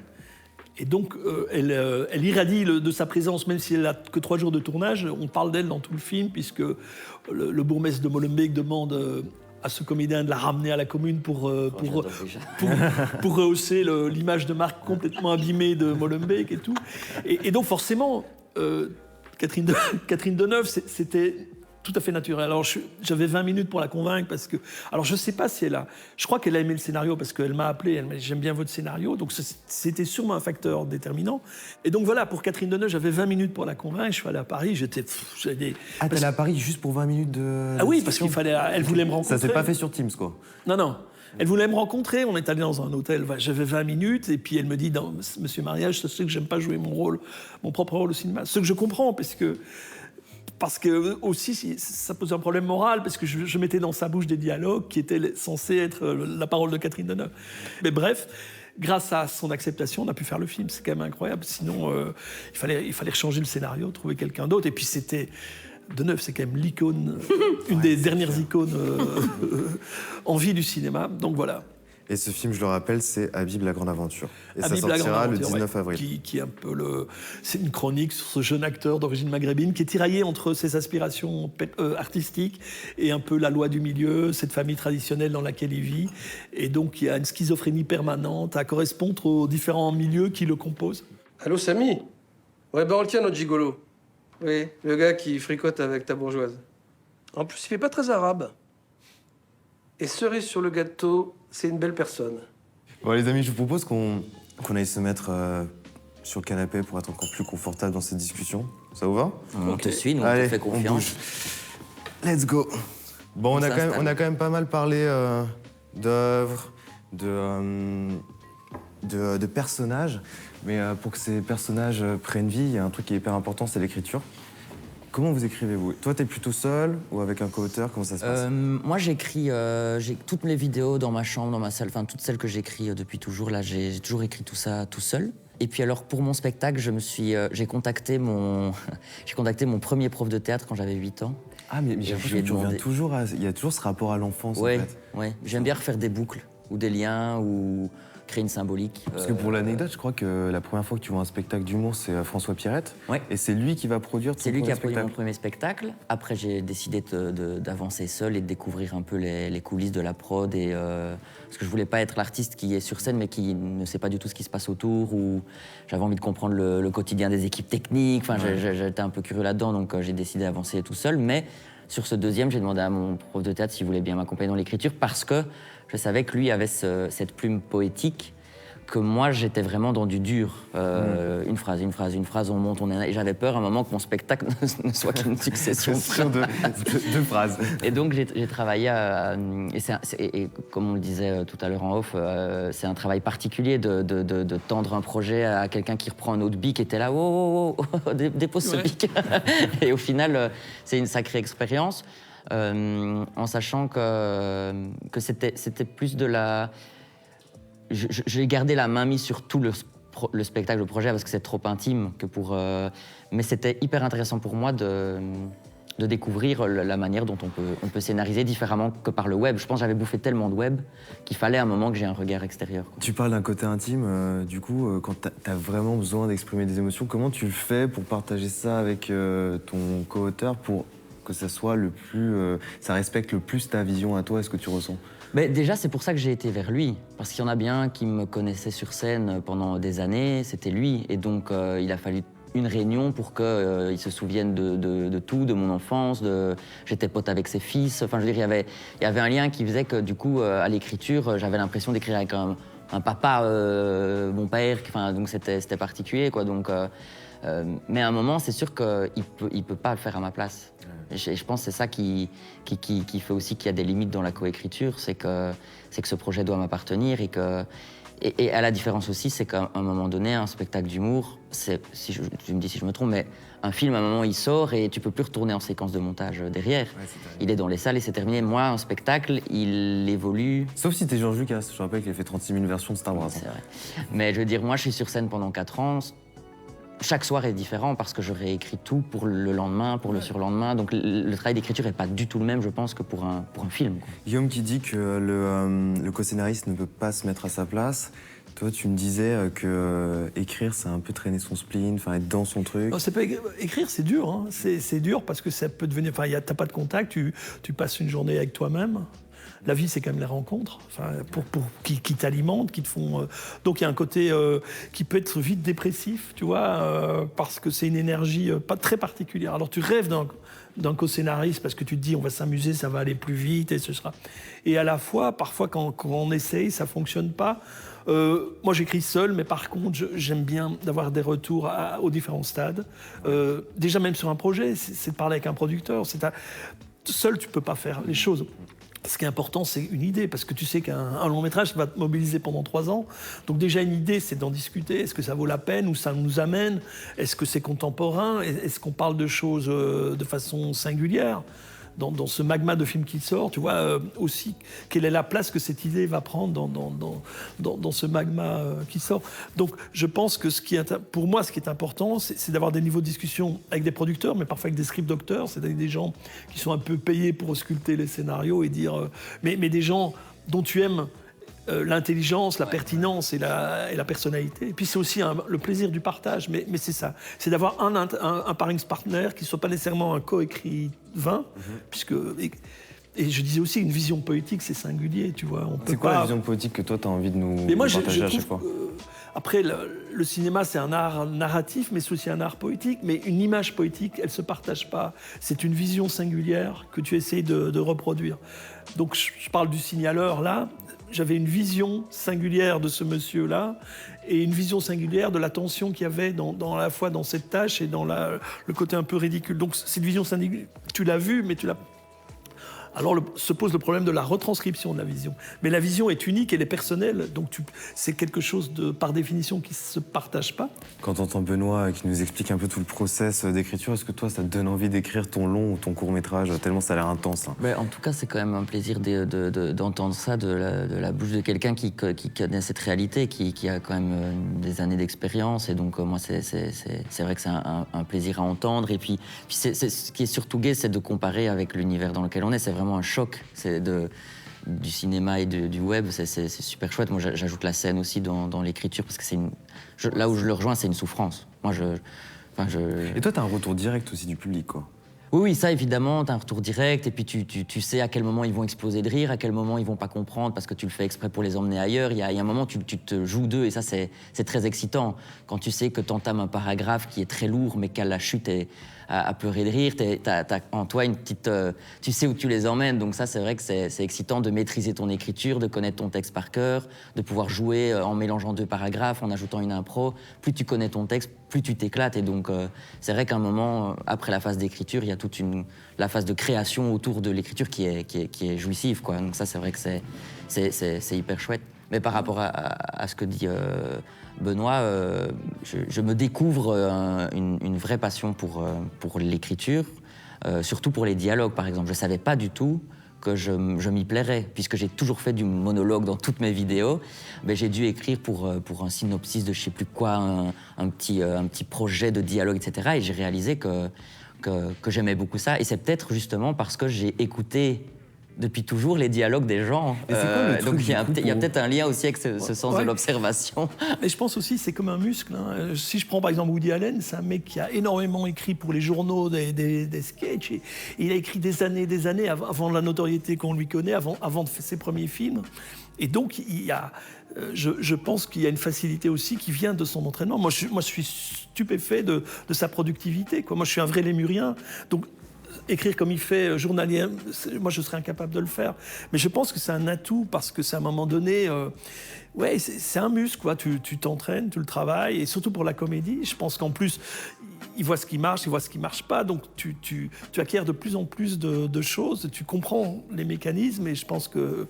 E: Et donc, elle irradie de sa présence, même si elle n'a que 3 jours de tournage. On parle d'elle dans tout le film, puisque le bourgmestre de Molenbeek demande à ce comédien de la ramener à la commune pour rehausser l'image de marque complètement abîmée de Molenbeek et tout. Et donc, forcément, Catherine Deneuve, c'était tout à fait naturel. Alors, j'avais 20 minutes pour la convaincre, parce que... Alors, je ne sais pas si elle a... Je crois qu'elle a aimé le scénario, parce qu'elle m'a appelé, elle m'a dit « J'aime bien votre scénario ». Donc, c'était sûrement un facteur déterminant. Et donc, voilà, pour Catherine Deneuve, j'avais 20 minutes pour la convaincre. Je suis allé à Paris, j'étais...
A: t'es allé à Paris juste pour 20 minutes de...
E: Ah oui, parce qu'il fallait... Elle voulait me rencontrer.
A: Ça s'est pas fait sur Teams, quoi.
E: Non. Elle voulait me rencontrer, on est allé dans un hôtel, j'avais 20 minutes, et puis elle me dit « Monsieur Mariage, je sais que j'aime pas jouer mon propre rôle au cinéma ». Ce que je comprends, parce que aussi, ça posait un problème moral, parce que je mettais dans sa bouche des dialogues qui étaient censés être la parole de Catherine Deneuve. Mais bref, grâce à son acceptation, on a pu faire le film. C'est quand même incroyable. Sinon, il fallait changer le scénario, trouver quelqu'un d'autre. Et puis c'était... Deneuve, c'est quand même l'icône, une des dernières icônes en vie du cinéma. Donc voilà.
A: Et ce film, je le rappelle, c'est Habib la Grande Aventure. Et
E: Habib
A: ça
E: la Grande
A: sortira le
E: Aventure,
A: 19
E: ouais,
A: avril.
E: qui est un peu c'est une chronique sur ce jeune acteur d'origine maghrébine qui est tiraillé entre ses aspirations artistiques et un peu la loi du milieu, cette famille traditionnelle dans laquelle il vit. Et donc, il y a une schizophrénie permanente à correspondre aux différents milieux qui le composent.
L: Allô, Samy? Ouais, ben on le tient, notre gigolo. Oui, le gars qui fricote avec ta bourgeoise. En plus, il fait pas très arabe. Et cerise sur le gâteau, c'est une belle personne.
A: Bon, les amis, je vous propose qu'on aille se mettre sur le canapé pour être encore plus confortable dans cette discussion. Ça vous va?
D: On te suit, nous, on
A: Allez,
D: te fait confiance.
A: on bouge. Let's go. Bon, on a quand même pas mal parlé d'œuvres, de personnages. Mais pour que ces personnages prennent vie, il y a un truc qui est hyper important, c'est l'écriture. Comment vous écrivez-vous? Toi, t'es plutôt seul ou avec un co-auteur? Comment ça se passe?
D: Moi, j'écris j'ai toutes mes vidéos dans ma chambre, dans ma salle, enfin toutes celles que j'écris depuis toujours. Là, j'ai toujours écrit tout ça tout seul. Et puis alors, pour mon spectacle, j'ai contacté mon premier prof de théâtre quand j'avais 8 ans.
A: Ah, mais j'ai l'impression que tu reviens toujours à... Il y a toujours ce rapport à l'enfance, en fait.
D: Ouais. J'aime bien refaire des boucles, ou des liens, ou créer une symbolique.
A: Parce que pour l'anecdote, je crois que la première fois que tu vois un spectacle d'humour, c'est François Pirette.
D: Ouais.
A: Et c'est lui qui va produire ton
D: C'est lui qui a produit
A: spectacle.
D: mon premier spectacle. Après, j'ai décidé d'avancer seul et de découvrir un peu les coulisses de la prod. Parce que je voulais pas être l'artiste qui est sur scène, mais qui ne sait pas du tout ce qui se passe autour. Ou j'avais envie de comprendre le quotidien des équipes techniques. Enfin, j'étais un peu curieux là-dedans, donc j'ai décidé d'avancer tout seul. Mais sur ce deuxième, j'ai demandé à mon prof de théâtre s'il voulait bien m'accompagner dans l'écriture, parce que je savais que lui avait cette plume poétique, que moi, j'étais vraiment dans du dur. Une phrase, on monte, et j'avais peur à un moment que mon spectacle ne soit qu'une succession
A: de phrases.
D: Et donc, j'ai travaillé et comme on le disait tout à l'heure en off, c'est un travail particulier de tendre un projet à quelqu'un qui reprend un autre bic et était là, oh, dépose ce bic. Et au final, c'est une sacrée expérience, en sachant que c'était plus de la... J'ai gardé la main mise sur tout le spectacle, le projet, parce que c'est trop intime que pour... Mais c'était hyper intéressant pour moi de découvrir la manière dont on peut scénariser différemment que par le web. Je pense que j'avais bouffé tellement de web qu'il fallait à un moment que j'ai un regard extérieur.
A: Tu parles d'un côté intime, du coup, quand t'as vraiment besoin d'exprimer des émotions, comment tu le fais pour partager ça avec ton co-auteur pour que ça soit le plus... ça respecte le plus ta vision à toi et ce que tu ressens?
D: Mais déjà, c'est pour ça que j'ai été vers lui. Parce qu'il y en a bien qui me connaissaient sur scène pendant des années, c'était lui. Et donc, il a fallu une réunion pour qu'il se souvienne de tout, de mon enfance. J'étais pote avec ses fils. Enfin, je veux dire, il y avait un lien qui faisait que, du coup, à l'écriture, j'avais l'impression d'écrire avec un papa, mon père. Enfin, donc, c'était particulier, quoi. Donc, mais à un moment, c'est sûr qu'il peut pas le faire à ma place. Et je pense que c'est ça qui fait aussi qu'il y a des limites dans la coécriture, c'est que ce projet doit m'appartenir et à la différence aussi, c'est qu'à un moment donné, un spectacle d'humour, tu me dis si je me trompe, mais un film, à un moment, il sort et tu peux plus retourner en séquence de montage derrière. Ouais, il est dans les salles et c'est terminé. Moi, un spectacle, il évolue...
A: Sauf si t'es George Lucas. Je rappelle qu'il a fait 36 000 versions de Star Wars.
D: C'est vrai. Mais je veux dire, moi, je suis sur scène pendant 4 ans. Chaque soir est différent parce que je réécris tout pour le lendemain, pour le surlendemain. Donc le travail d'écriture n'est pas du tout le même, je pense, que pour un film, quoi.
A: Guillaume qui dit que le co-scénariste ne peut pas se mettre à sa place. Toi, tu me disais que écrire, c'est un peu traîner son spleen, enfin être dans son truc.
E: Non, c'est pas écrire, c'est dur. Hein. C'est dur parce que ça peut devenir... Enfin, t'as pas de contact, tu passes une journée avec toi-même. La vie, c'est quand même les rencontres, enfin, qui t'alimentent, qui te font... Donc, il y a un côté qui peut être vite dépressif, tu vois, parce que c'est une énergie pas très particulière. Alors, tu rêves d'un co-scénariste parce que tu te dis, on va s'amuser, ça va aller plus vite, et ce sera... Et à la fois, parfois, quand on essaye, ça fonctionne pas. Moi, j'écris seul, mais par contre, j'aime bien d'avoir des retours aux différents stades. Déjà, même sur un projet, c'est de parler avec un producteur. Seul, tu peux pas faire les choses. Ce qui est important, c'est une idée, parce que tu sais qu'un long métrage va te mobiliser pendant 3 ans. Donc déjà, une idée, c'est d'en discuter. Est-ce que ça vaut la peine? Où ça nous amène? Est-ce que c'est contemporain? Est-ce qu'on parle de choses de façon singulière? Dans ce magma de films qui sort, tu vois, aussi, quelle est la place que cette idée va prendre dans ce magma qui sort. Donc, je pense que pour moi, ce qui est important, c'est d'avoir des niveaux de discussion avec des producteurs, mais parfois avec des script docteurs, c'est-à-dire des gens qui sont un peu payés pour ausculter les scénarios et dire... mais des gens dont tu aimes l'intelligence, la pertinence et la personnalité. Et puis c'est aussi le plaisir du partage, mais c'est ça. C'est d'avoir un sparring partner qui ne soit pas nécessairement un co-écrivain, puisque... Et je disais aussi, une vision poétique, c'est singulier, tu vois.
A: C'est quoi la vision poétique que toi, tu as envie de nous partager à chaque fois?
E: Après, le cinéma, c'est un art narratif, mais c'est aussi un art poétique. Mais une image poétique, elle ne se partage pas. C'est une vision singulière que tu essayes de reproduire. Donc, je parle du signaleur, là. J'avais une vision singulière de ce monsieur-là et une vision singulière de la tension qu'il y avait à la fois dans cette tâche et dans le côté un peu ridicule. Donc, cette vision singulière, tu l'as vue, mais tu l'as... Alors se pose le problème de la retranscription de la vision. Mais la vision est unique, elle est personnelle, donc c'est quelque chose par définition qui ne se partage pas.
A: Quand tu entends Benoît qui nous explique un peu tout le process d'écriture, est-ce que toi, ça te donne envie d'écrire ton long ou ton court-métrage, tellement ça a l'air intense hein?
D: En tout cas, c'est quand même un plaisir d'entendre ça de la bouche de quelqu'un qui connaît cette réalité, qui a quand même des années d'expérience. Et donc, moi, c'est vrai que c'est un plaisir à entendre. Et puis ce qui est surtout gai, c'est de comparer avec l'univers dans lequel on est. C'est vraiment un choc du cinéma et du web, c'est super chouette. Moi, j'ajoute la scène aussi dans l'écriture, parce que là où je le rejoins, c'est une souffrance. Moi,
A: Et toi, t'as un retour direct aussi du public, quoi.
D: Oui, ça, évidemment, t'as un retour direct, et puis tu sais à quel moment ils vont exploser de rire, à quel moment ils vont pas comprendre, parce que tu le fais exprès pour les emmener ailleurs. Il y a un moment, tu te joues d'eux, et ça, c'est très excitant. Quand tu sais que t'entames un paragraphe qui est très lourd, mais qu'à la chute est à pleurer de rire, t'as en toi une petite... tu sais où tu les emmènes, donc ça, c'est vrai que c'est excitant de maîtriser ton écriture, de connaître ton texte par cœur, de pouvoir jouer en mélangeant 2 paragraphes, en ajoutant une impro. Plus tu connais ton texte, plus tu t'éclates, et donc c'est vrai qu'à un moment, après la phase d'écriture, il y a toute la phase de création autour de l'écriture qui est jouissive, quoi. Donc ça, c'est vrai que c'est hyper chouette. Mais par rapport à ce que dit Benoît, je me découvre une vraie passion pour l'écriture, surtout pour les dialogues, par exemple. Je ne savais pas du tout que je m'y plairais, puisque j'ai toujours fait du monologue dans toutes mes vidéos. Mais j'ai dû écrire pour un synopsis de je ne sais plus quoi, un petit projet de dialogue, etc. Et j'ai réalisé que j'aimais beaucoup ça. Et c'est peut-être justement parce que j'ai écouté depuis toujours les dialogues des gens. Donc il y a peut-être un lien aussi avec ce sens de l'observation.
E: Mais je pense aussi, c'est comme un muscle. Hein. Si je prends par exemple Woody Allen, c'est un mec qui a énormément écrit pour les journaux des sketchs. Et il a écrit des années avant la notoriété qu'on lui connaît, avant de faire ses premiers films. Et donc, je pense qu'il y a une facilité aussi qui vient de son entraînement. Moi, je suis stupéfait de sa productivité, quoi. Moi, je suis un vrai lémurien. Donc, écrire comme il fait, journalier, moi je serais incapable de le faire. Mais je pense que c'est un atout parce que c'est à un moment donné, c'est un muscle, quoi. Tu t'entraînes, tu le travailles, et surtout pour la comédie, je pense qu'en plus, il voit ce qui marche, il voit ce qui marche pas, donc tu acquiers de plus en plus de choses, tu comprends les mécanismes, et je pense que,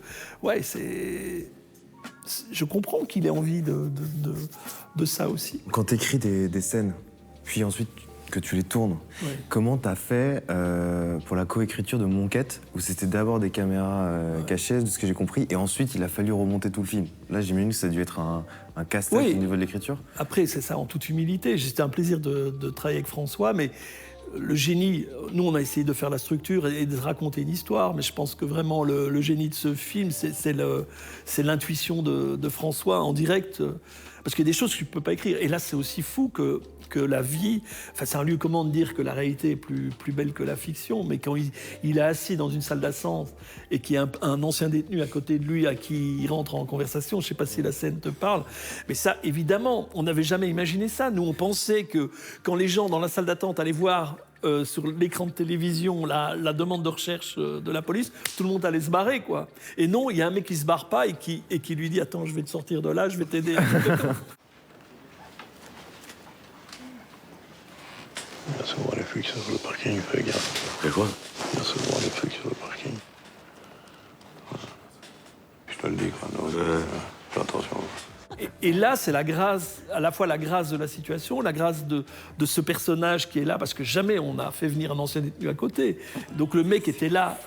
E: je comprends qu'il ait envie de ça aussi.
A: Quand tu écris des scènes, puis ensuite que tu les tournes, comment t'as fait pour la coécriture de Monquête, où c'était d'abord des caméras cachées, de ce que j'ai compris, et ensuite il a fallu remonter tout le film. Là, j'imagine que ça a dû être un casse-tête au niveau de l'écriture.
E: Après, c'est ça, en toute humilité. C'était un plaisir de travailler avec François, mais le génie, nous on a essayé de faire la structure et de raconter une histoire, mais je pense que vraiment le génie de ce film, c'est l'intuition de François en direct, parce qu'il y a des choses que tu ne peux pas écrire. Et là, c'est aussi fou que la vie, enfin c'est un lieu commun de dire que la réalité est plus belle que la fiction, mais quand il est assis dans une salle d'attente et qu'il y a un ancien détenu à côté de lui à qui il rentre en conversation, je ne sais pas si la scène te parle, mais ça, évidemment, on n'avait jamais imaginé ça. Nous, on pensait que quand les gens dans la salle d'attente allaient voir sur l'écran de télévision la demande de recherche de la police, tout le monde allait se barrer, quoi. Et non, il y a un mec qui se barre pas et qui lui dit « Attends, je vais te sortir de là, je vais t'aider. »
N: Il y a souvent les flics sur le parking, fais gaffe. Et quoi? Il y a souvent les flics sur le parking. Je te le dis, quoi. Donc, fais attention.
E: Et là, c'est la grâce, à la fois la grâce de la situation, la grâce de ce personnage qui est là, parce que jamais on a fait venir un ancien détenu à côté. Donc le mec était là,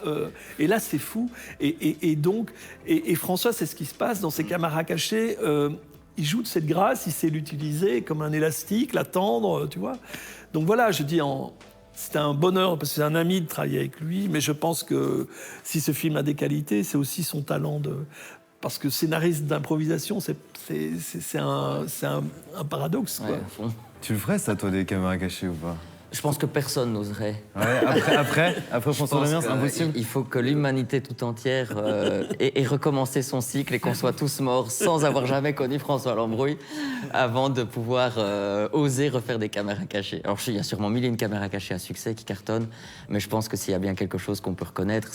E: et là c'est fou. Et donc François, c'est ce qui se passe dans ses caméras cachées. Il joue de cette grâce, il sait l'utiliser comme un élastique, l'attendre, tu vois. Donc voilà, je dis, c'était un bonheur, parce que c'est un ami de travailler avec lui, mais je pense que si ce film a des qualités, c'est aussi son talent parce que scénariste d'improvisation, c'est un paradoxe, quoi.
D: Ouais,
A: tu le ferais, ça, toi, des caméras cachées ou pas?
D: Je pense que personne n'oserait.
A: Ouais, après François Lemire, c'est impossible.
D: Il faut que l'humanité tout entière ait recommencé son cycle et qu'on soit tous morts sans avoir jamais connu François Lambrouille avant de pouvoir oser refaire des caméras cachées. Alors, il y a sûrement mille et une caméras cachées à succès qui cartonnent, mais je pense que s'il y a bien quelque chose qu'on peut reconnaître,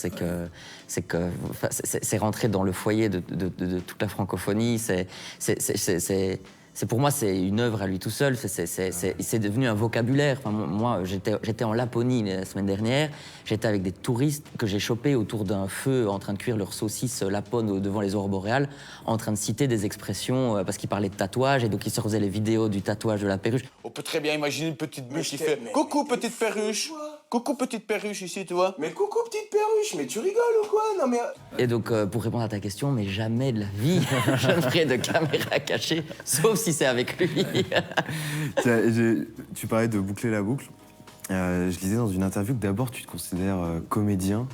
D: c'est rentrer dans le foyer de toute la francophonie. Pour moi, c'est une œuvre à lui tout seul. C'est devenu un vocabulaire. Enfin, moi, j'étais en Laponie la semaine dernière. J'étais avec des touristes que j'ai chopés autour d'un feu en train de cuire leurs saucisses lapone devant les aurores boréales, en train de citer des expressions parce qu'ils parlaient de tatouage et donc ils se faisaient les vidéos du tatouage de la perruche.
O: On peut très bien imaginer une petite bûche qui fait « Coucou, petite perruche !» Coucou, petite perruche, ici, tu vois. Mais coucou, petite perruche, mais tu rigoles ou quoi? Non, mais...
D: Et donc, pour répondre à ta question, mais jamais de la vie, je ne ferai de caméra cachée, sauf si c'est avec lui.
A: Tu parlais de boucler la boucle. Je lisais dans une interview que d'abord, tu te considères comédien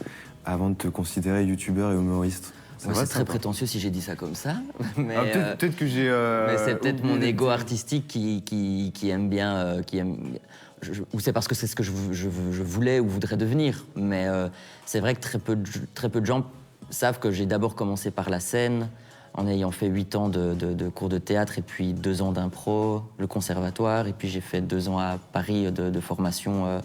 A: avant de te considérer youtubeur et humoriste.
D: C'est très prétentieux si j'ai dit ça comme ça. Mais,
A: peut-être que j'ai...
D: mais c'est peut-être mon ego artistique qui aime bien... ou c'est parce que c'est ce que je voulais ou voudrais devenir. Mais c'est vrai que très peu de gens savent que j'ai d'abord commencé par la scène, en ayant fait 8 ans de cours de théâtre et puis 2 ans d'impro, le conservatoire, et puis j'ai fait 2 ans à Paris de formation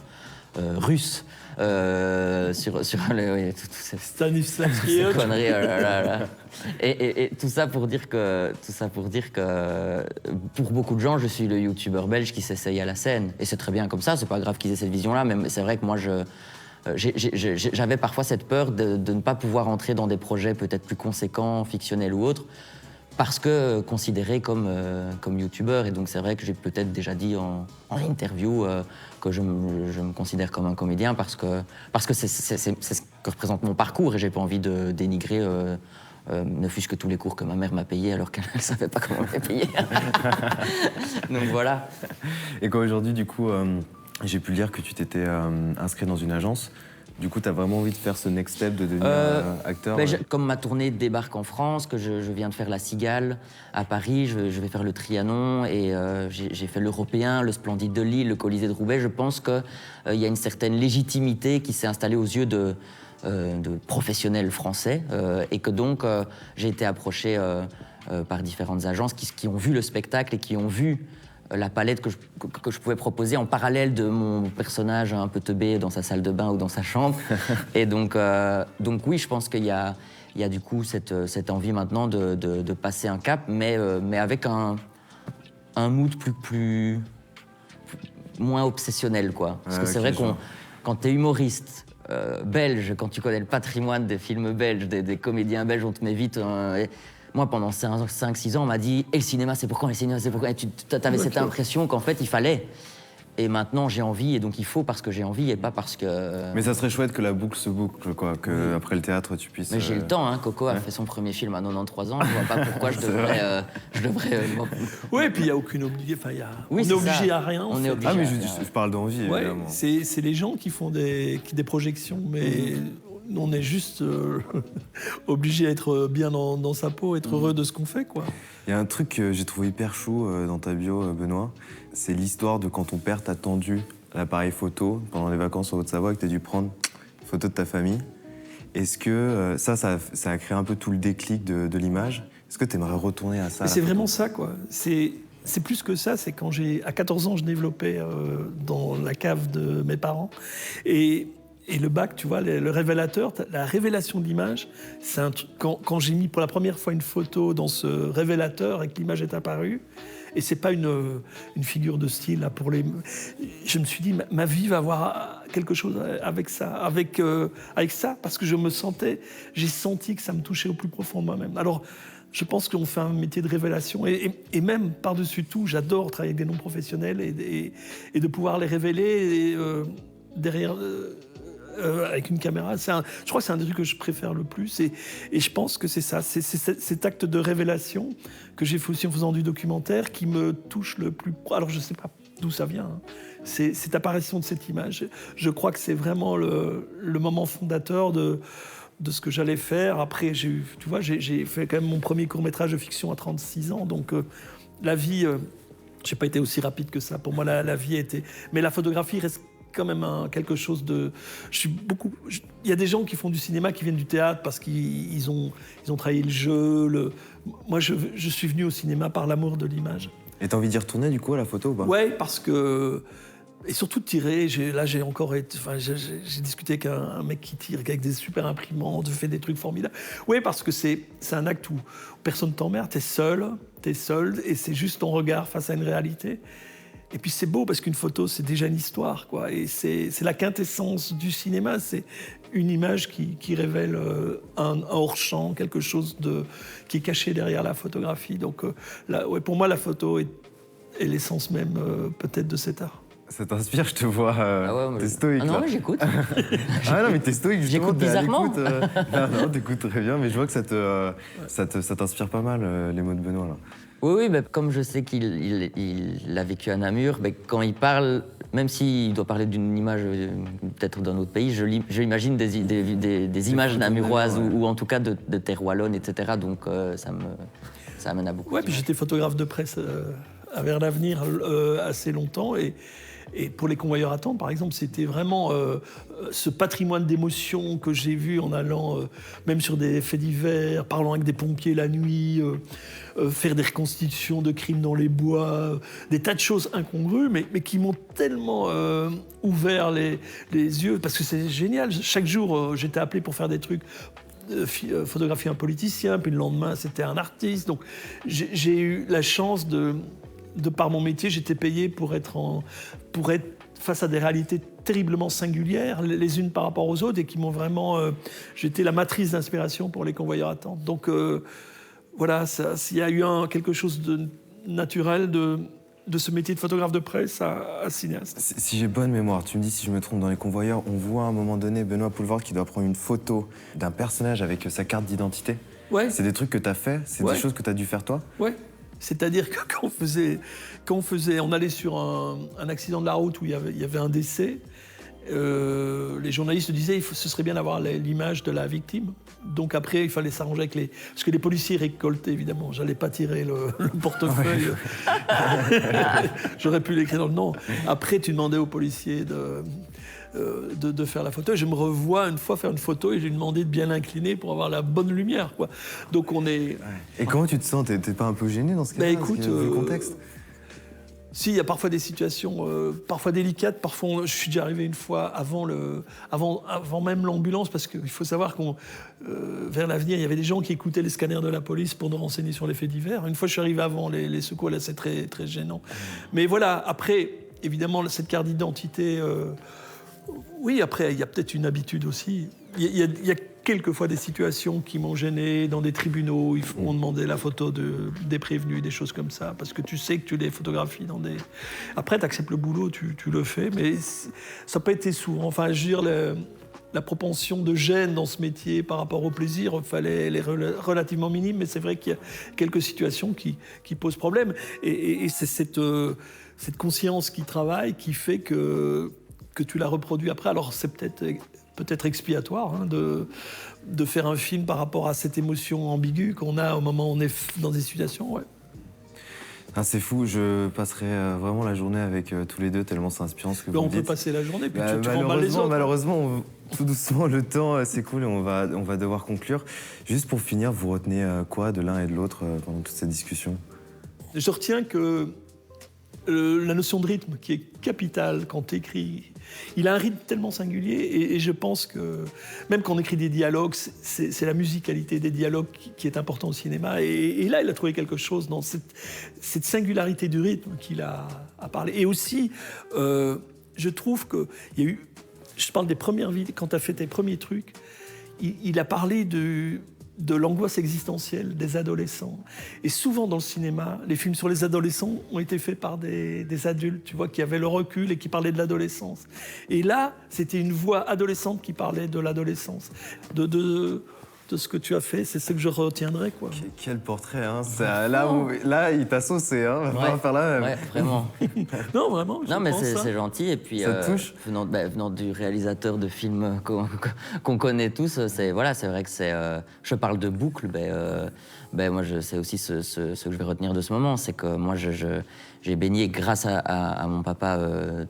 D: russe. Sur les
E: Stanislavski
D: conneries, oh là là. Et tout ça pour dire que pour beaucoup de gens, je suis le youtubeur belge qui s'essaye à la scène. Et c'est très bien comme ça, c'est pas grave qu'ils aient cette vision-là, mais c'est vrai que moi, j'avais parfois cette peur de ne pas pouvoir entrer dans des projets peut-être plus conséquents, fictionnels ou autres, parce que considéré comme youtubeur. Et donc c'est vrai que j'ai peut-être déjà dit en interview que je me considère comme un comédien parce que c'est ce que représente mon parcours et j'ai pas envie de dénigrer ne fût-ce que tous les cours que ma mère m'a payés alors qu'elle ne savait pas comment les payer. Donc voilà.
A: Et quand aujourd'hui, du coup, j'ai pu lire que tu t'étais inscrit dans une agence. Du coup, tu as vraiment envie de faire ce next step, de devenir acteur?
D: Comme ma tournée débarque en France, que je viens de faire la Cigale à Paris, je vais faire le Trianon et j'ai fait l'Européen, le Splendide de Lille, le Colisée de Roubaix. Je pense qu'il y a une certaine légitimité qui s'est installée aux yeux de professionnels français et que donc j'ai été approché par différentes agences qui ont vu le spectacle et qui ont vu la palette que je pouvais proposer en parallèle de mon personnage un peu teubé dans sa salle de bain ou dans sa chambre. Et donc oui, je pense qu'il y a du coup cette envie maintenant de passer un cap, mais avec un mood moins obsessionnel, quoi. Parce que c'est vrai que quand t'es humoriste belge, quand tu connais le patrimoine des films belges, des comédiens belges, on te met vite... Moi, pendant 5-6 ans, on m'a dit « Et le cinéma, c'est pourquoi? Le cinéma, c'est pourquoi ?» Et tu avais cette impression qu'en fait, il fallait. Et maintenant, j'ai envie, et donc il faut parce que j'ai envie et pas parce que...
A: Mais ça serait chouette que la boucle se boucle, quoi, que après le théâtre, tu puisses...
D: Mais j'ai le temps, hein. Coco a fait son premier film à 93 ans, je vois pas pourquoi je devrais...
E: Oui, et puis il n'y a aucune obligation, enfin, on est obligé à rien.
D: On est obligé
A: mais je parle d'envie, évidemment.
E: C'est les gens qui font des projections, mais... On est juste obligé d'être bien dans sa peau, être heureux de ce qu'on fait, quoi.
A: Il y a un truc que j'ai trouvé hyper chou dans ta bio, Benoît. C'est l'histoire de quand ton père t'a tendu l'appareil photo pendant les vacances en Haute-Savoie et que t'as dû prendre une photo de ta famille. Est-ce que ça a créé un peu tout le déclic de l'image? Est-ce que t'aimerais retourner à ça?
E: C'est vraiment ça, quoi. C'est plus que ça, c'est quand à 14 ans, je développais dans la cave de mes parents. Et le bac, tu vois, le révélateur, la révélation d'image, c'est un truc. Quand j'ai mis pour la première fois une photo dans ce révélateur et que l'image est apparue, et c'est pas une figure de style là, je me suis dit, ma vie va avoir quelque chose avec ça, avec ça, parce que j'ai senti que ça me touchait au plus profond de moi-même. Alors, je pense qu'on fait un métier de révélation, et même par-dessus tout, j'adore travailler avec des non-professionnels et de pouvoir les révéler derrière. Avec une caméra, je crois que c'est un des trucs que je préfère le plus, et je pense que c'est ça, c'est cet acte de révélation que j'ai fait aussi en faisant du documentaire qui me touche le plus. Alors je sais pas d'où ça vient, hein. C'est cette apparition de cette image. Je crois que c'est vraiment le moment fondateur de ce que j'allais faire. Après, j'ai fait quand même mon premier court-métrage de fiction à 36 ans. Donc, la vie, j'ai pas été aussi rapide que ça. Pour moi, la vie a été... Mais la photographie reste quand même quelque chose de... Il y a des gens qui font du cinéma, qui viennent du théâtre parce qu'ils ont travaillé le jeu. Moi, je suis venu au cinéma par l'amour de l'image.
A: Et t'as envie d'y retourner, du coup, à la photo ou pas?
E: Ouais, parce que... Et surtout de tirer, j'ai discuté avec un mec qui tire avec des super imprimantes, fait des trucs formidables. Oui, parce que c'est un acte où personne t'emmerde, t'es seul, et c'est juste ton regard face à une réalité. Et puis c'est beau parce qu'une photo, c'est déjà une histoire, quoi. Et c'est la quintessence du cinéma, c'est une image qui révèle un hors-champ, quelque chose qui est caché derrière la photographie. Donc pour moi, la photo est l'essence même peut-être de cet art.
A: Ça t'inspire, je te vois, t'es stoïque.
D: Ah non,
A: là.
D: j'écoute.
A: Ah non, mais t'es stoïque, justement.
D: J'écoute bizarrement.
A: Non, t'écoutes très bien, mais je vois que ça t'inspire pas mal, les mots de Benoît, là.
D: Oui, bah, comme je sais qu'il a vécu à Namur, bah, quand il parle, même s'il doit parler d'une image peut-être d'un autre pays, je imagine des images namuroises ou en tout cas de terre wallonne, etc. Donc ça amène à beaucoup.
E: Ouais, puis j'étais photographe de presse à Vers l'Avenir assez longtemps et pour les convoyeurs à temps, par exemple, c'était vraiment ce patrimoine d'émotions que j'ai vu en allant même sur des faits divers, parlant avec des pompiers la nuit, faire des reconstitutions de crimes dans les bois, des tas de choses incongrues, mais qui m'ont tellement ouvert les yeux, parce que c'est génial. Chaque jour, j'étais appelé pour faire des trucs, photographier un politicien, puis le lendemain, c'était un artiste. Donc j'ai eu la chance de par mon métier, j'étais payé pour être face à des réalités terriblement singulières, les unes par rapport aux autres, et qui m'ont vraiment... j'étais la matrice d'inspiration pour les convoyeurs à temps. Donc voilà, il y a eu quelque chose de naturel de ce métier de photographe de presse à cinéaste.
A: Si j'ai bonne mémoire, tu me dis si je me trompe, dans Les Convoyeurs, on voit à un moment donné Benoît Poelvoorde qui doit prendre une photo d'un personnage avec sa carte d'identité.
E: Ouais.
A: C'est des trucs que t'as fait? C'est des choses que t'as dû faire toi?
E: Ouais. C'est-à-dire que quand on allait sur un accident de la route où il y avait un décès, les journalistes disaient ce serait bien d'avoir l'image de la victime. Donc après, il fallait s'arranger avec parce que les policiers récoltaient, évidemment. J'allais pas tirer le portefeuille. J'aurais pu l'écrire dans le nom. Après, tu demandais aux policiers de faire la photo. Et je me revois une fois faire une photo et j'ai demandé de bien l'incliner pour avoir la bonne lumière, quoi. Donc on est...
A: Et comment tu te sens? T'es pas un peu gêné dans ce cas-là?
E: Écoute,
A: vu le contexte.
E: Si, il y a parfois des situations parfois délicates. Parfois, je suis déjà arrivé une fois avant même l'ambulance, parce qu'il faut savoir vers l'avenir, il y avait des gens qui écoutaient les scanners de la police pour nous renseigner sur les faits divers. Une fois, je suis arrivé avant les secours, là, c'est très, très gênant. Mais voilà, après, évidemment, cette carte d'identité... oui, après, il y a peut-être une habitude aussi. Il y a quelquefois des situations qui m'ont gêné dans des tribunaux. On demandait la photo des prévenus, des choses comme ça, parce que tu sais que tu les photographies dans des... Après, tu acceptes le boulot, tu le fais, mais ça n'a pas été souvent. Enfin, je veux dire, la propension de gêne dans ce métier par rapport au plaisir, elle est relativement minime, mais c'est vrai qu'il y a quelques situations qui posent problème. Et c'est cette conscience qui travaille, qui fait que tu la reproduis après. Alors c'est peut-être expiatoire de faire un film par rapport à cette émotion ambiguë qu'on a au moment où on est dans des situations. Ouais.
A: Ah, c'est fou, je passerai vraiment la journée avec tous les deux, tellement c'est inspirant ce que vous
E: on
A: me dites.
E: peut passer la journée, puis tu rends mal les autres.
A: Malheureusement, tout doucement, le temps s'écoule et on va devoir conclure. Juste pour finir, vous retenez quoi de l'un et de l'autre pendant toute cette discussion?
E: Je retiens que la notion de rythme qui est capitale quand tu écris, il a un rythme tellement singulier et je pense que même quand on écrit des dialogues, c'est la musicalité des dialogues qui est important au cinéma et là il a trouvé quelque chose dans cette singularité du rythme qu'il a parlé. Et aussi, je trouve qu'il y a eu, je parle des premières vidéos, quand tu as fait tes premiers trucs, il a parlé de l'angoisse existentielle des adolescents. Et souvent dans le cinéma, les films sur les adolescents ont été faits par des adultes, tu vois, qui avaient le recul et qui parlaient de l'adolescence. Et là, c'était une voix adolescente qui parlait de l'adolescence, de de ce que tu as fait. C'est ce que je retiendrai, quoi.
A: Quel portrait, hein. Là, il t'a saucé, hein. On va faire la même.
D: Ouais, vraiment.
E: Non, vraiment.
D: Non, mais c'est gentil. Et puis,
A: ça te touche
D: venant du réalisateur de films qu'on connaît tous, c'est vrai que c'est. Je parle de boucle. Moi, c'est aussi ce que je vais retenir de ce moment, c'est que moi, j'ai baigné grâce à mon papa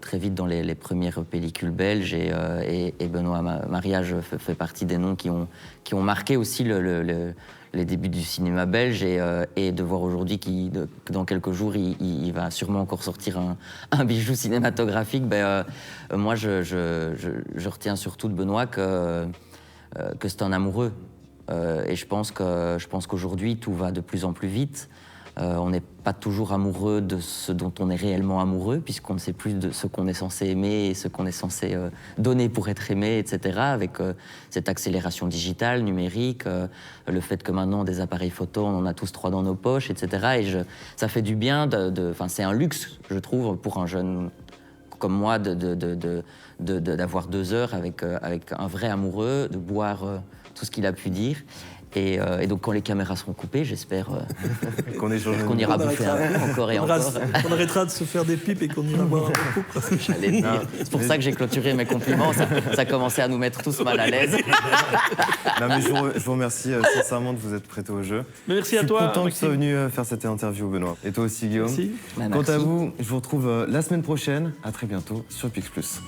D: très vite dans les premières pellicules belges et Benoît Mariage fait partie des noms qui ont marqué aussi les débuts du cinéma belge et de voir aujourd'hui que dans quelques jours il va sûrement encore sortir un bijou cinématographique. Moi je retiens surtout de Benoît que c'est un amoureux et je pense qu'aujourd'hui tout va de plus en plus vite. On n'est pas toujours amoureux de ce dont on est réellement amoureux, puisqu'on ne sait plus de ce qu'on est censé aimer et ce qu'on est censé donner pour être aimé, etc. Avec cette accélération digitale, numérique, le fait que maintenant, des appareils photo, on en a tous 3 dans nos poches, etc. Et ça fait du bien, c'est un luxe, je trouve, pour un jeune comme moi, d'avoir 2 heures avec un vrai amoureux, de boire tout ce qu'il a pu dire. Et donc, quand les caméras seront coupées, j'espère qu'on ira bouffer un coup encore et encore.
E: On arrêtera de se faire des pipes et qu'on ira boire un coup.
D: C'est pour ça que j'ai clôturé mes compliments. Ça commençait à nous mettre tous mal à l'aise.
A: Non, mais je vous remercie sincèrement de vous être prêté au jeu.
E: Mais merci à toi.
A: Je suis content que tu sois venu faire cette interview, Benoît. Et toi aussi, Guillaume.
E: Merci.
A: Quant à vous, je vous retrouve la semaine prochaine. À très bientôt sur Pix Plus.